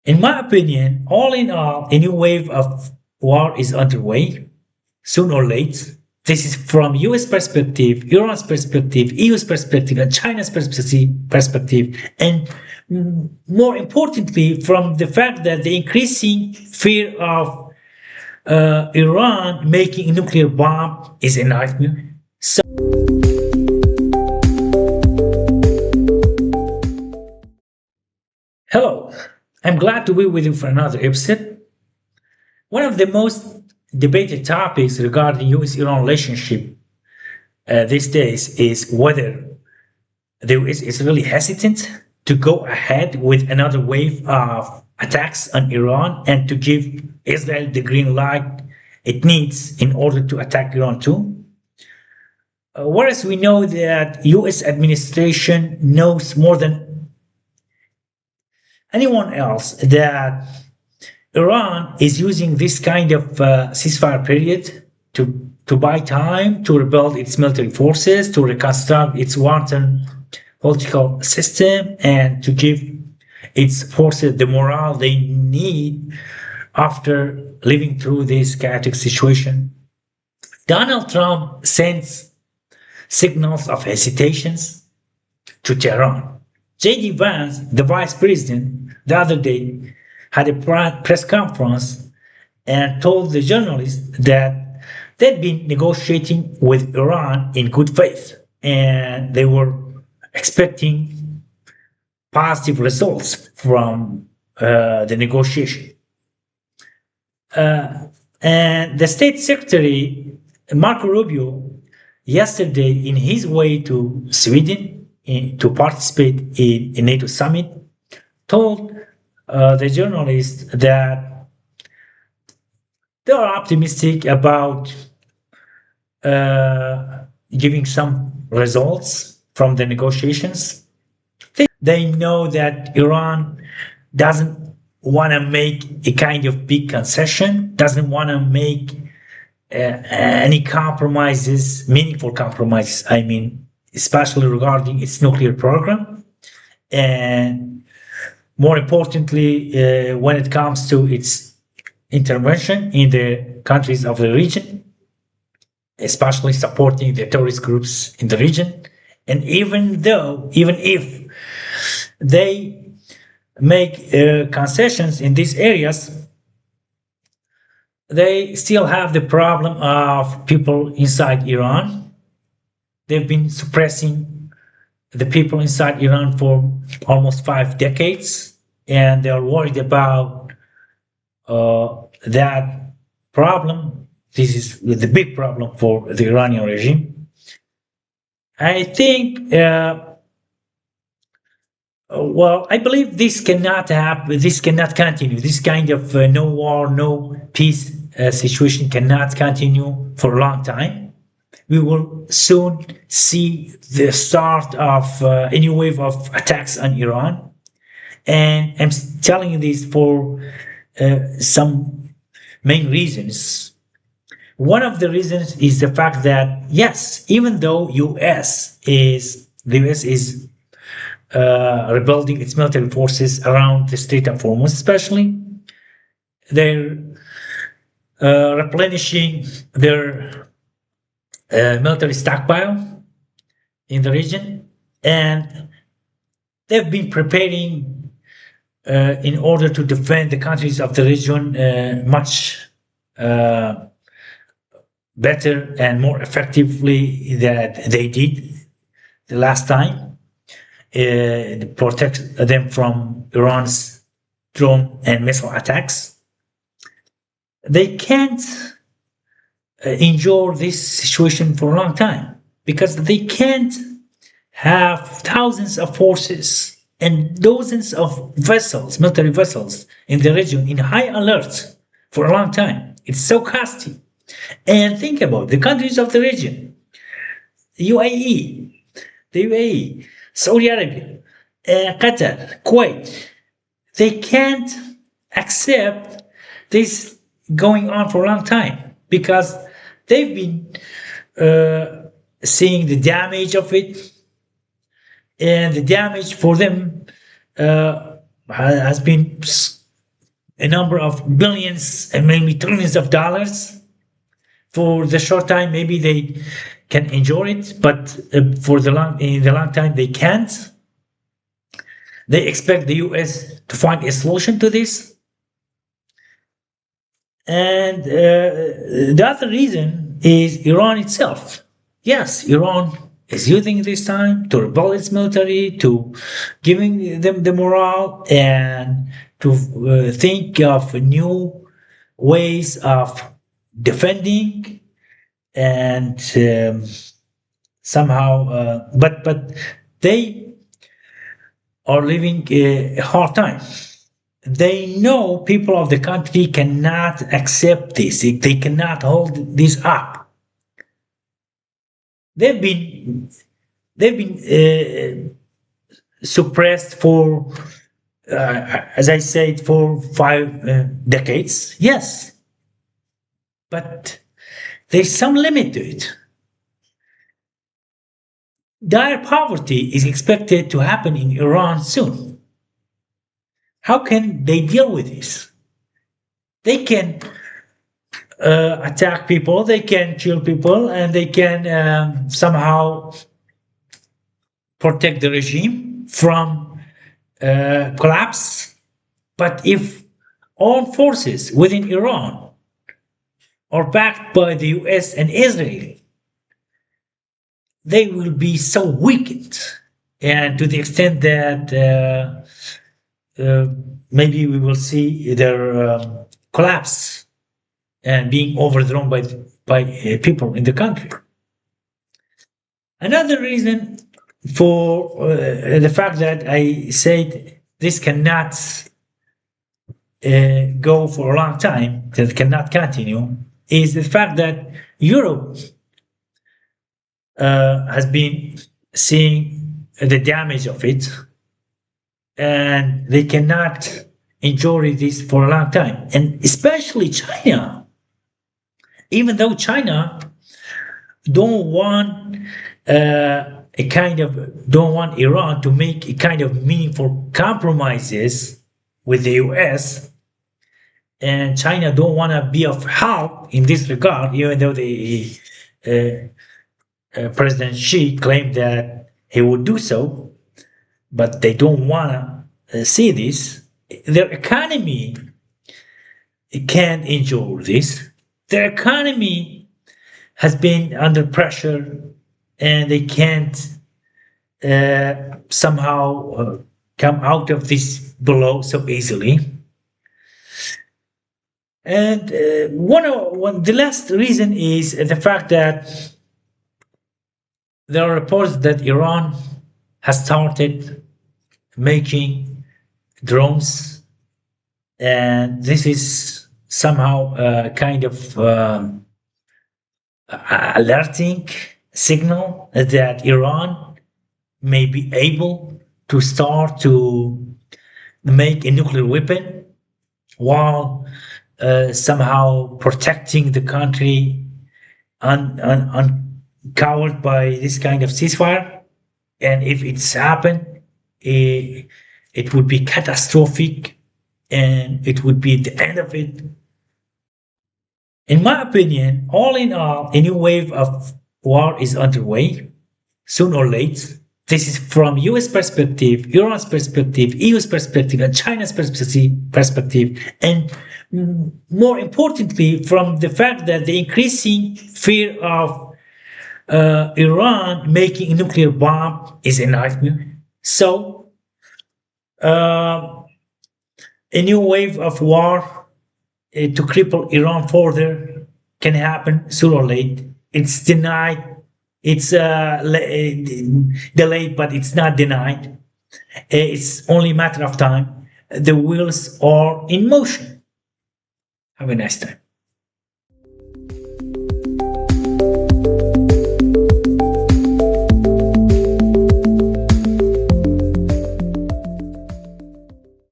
In my opinion, all in all, a new wave of war is underway, soon or late. This is from US perspective, Iran's perspective, EU's perspective, and China's perspective, and more importantly, from the fact that the increasing fear of Iran making a nuclear bomb is a nightmare. So, hello, I'm glad to be with you for another episode. One of the most debated topics regarding US-Iran relationship these days is whether the US is really hesitant to go ahead with another wave of attacks on Iran and to give Israel the green light it needs in order to attack Iran too. Whereas we know that US administration knows more than anyone else that Iran is using this kind of ceasefire period to buy time, to rebuild its military forces, to reconstruct its wanton political system, and to give its forces the morale they need after living through this chaotic situation. Donald Trump sends signals of hesitations to Tehran. J.D. Vance, the vice president, the other day had a press conference and told the journalists that they'd been negotiating with Iran in good faith and they were expecting positive results from the negotiation. And the State Secretary, Marco Rubio, yesterday in his way to Sweden to participate in a NATO summit, told the journalists that they are optimistic about giving some results from the negotiations. They know that Iran doesn't want to make a kind of big concession, doesn't want to make any compromises, meaningful compromises, I mean, especially regarding its nuclear program. And more importantly, when it comes to its intervention in the countries of the region, especially supporting the terrorist groups in the region. And even if they make concessions in these areas, they still have the problem of people inside Iran. They've been suppressing the people inside Iran for almost 5 decades, and they're worried about that problem. This is the big problem for the Iranian regime. I think, I believe this cannot happen. This cannot continue. This kind of no war, no peace situation cannot continue for a long time. We will soon see the start of a new wave of attacks on Iran. And I'm telling you this for some main reasons. One of the reasons is the fact that, yes, even though the US is rebuilding its military forces around the Strait of Hormuz, especially, they're replenishing their military stockpile in the region, and they've been preparing in order to defend the countries of the region much better and more effectively than they did the last time, to protect them from Iran's drone and missile attacks. They can't endure this situation for a long time because they can't have thousands of forces and dozens of vessels, military vessels in the region in high alert for a long time. It's so costly. And think about the countries of the region, the UAE, Saudi Arabia, Qatar, Kuwait. They can't accept this going on for a long time because they've been seeing the damage of it, and the damage for them has been a number of billions and maybe trillions of dollars. For the short time, maybe they can enjoy it, but in the long time, they can't. They expect the US to find a solution to this. And the other reason is Iran itself. Yes, Iran is using this time to rebel its military, to giving them the morale, and to think of new ways of defending and somehow, but they are living a hard time. They know people of the country cannot accept this. They cannot hold this up. They've been suppressed for, as I said, for 5 decades. Yes, but there's some limit to it. Dire poverty is expected to happen in Iran soon. How can they deal with this? They can attack people, they can kill people, and they can somehow protect the regime from collapse. But if all forces within Iran are backed by the US and Israel, they will be so weakened, and to the extent that maybe we will see their collapse and being overthrown by people in the country. Another reason for the fact that I said this cannot go for a long time, that cannot continue, is the fact that Europe has been seeing the damage of it, and they cannot enjoy this for a long time. And especially China, even though China don't want don't want Iran to make a kind of meaningful compromises with the US, and China don't want to be of help in this regard, even though the President Xi claimed that he would do so, but they don't want to see this. Their economy can't endure this. Their economy has been under pressure, and they can't somehow come out of this blow so easily. And the last reason is the fact that there are reports that Iran has started making drones, and this is somehow a kind of alerting signal that Iran may be able to start to make a nuclear weapon while somehow protecting the country uncovered by this kind of ceasefire. And if it's happened, it would be catastrophic, and it would be the end of it. In my opinion, all in all, a new wave of war is underway, soon or late. This is from US perspective, Iran's perspective, EU's perspective, and China's perspective, and more importantly, from the fact that the increasing fear of Iran making a nuclear bomb is a nightmare. So, a new wave of war to cripple Iran further can happen sooner or late. It's denied. It's delayed, but it's not denied. It's only a matter of time. The wheels are in motion. Have a nice time.